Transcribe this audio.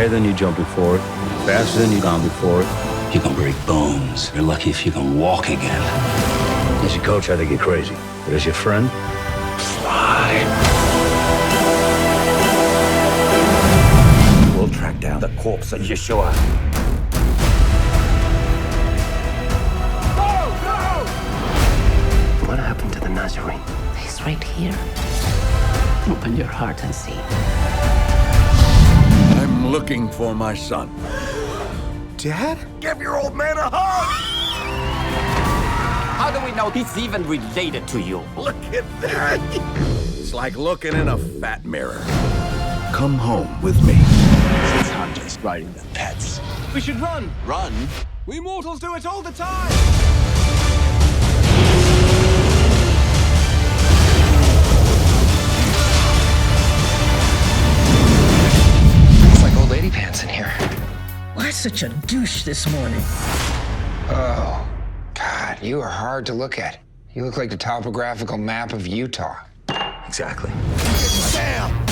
higher than you jumping forward, faster than you gone before. You can break bones. You're lucky if you can walk again. As your coach, I think you're crazy. But as your friend, Fly. we'll track down the corpse of Yeshua. What happened to the Nazarene? He's right here. Open your heart and see. I'm looking for my son. Dad? Give your old man a hug! How do we know he's even related to you? Look at that! It's like looking in a fat mirror. Come home with me. It's not just riding the pets. We should run! Run? We mortals do it all the time! It's like old lady pants in here. Why such a douche this morning? Oh, God, you are hard to look at. You look like the topographical map of Utah. Exactly. Damn!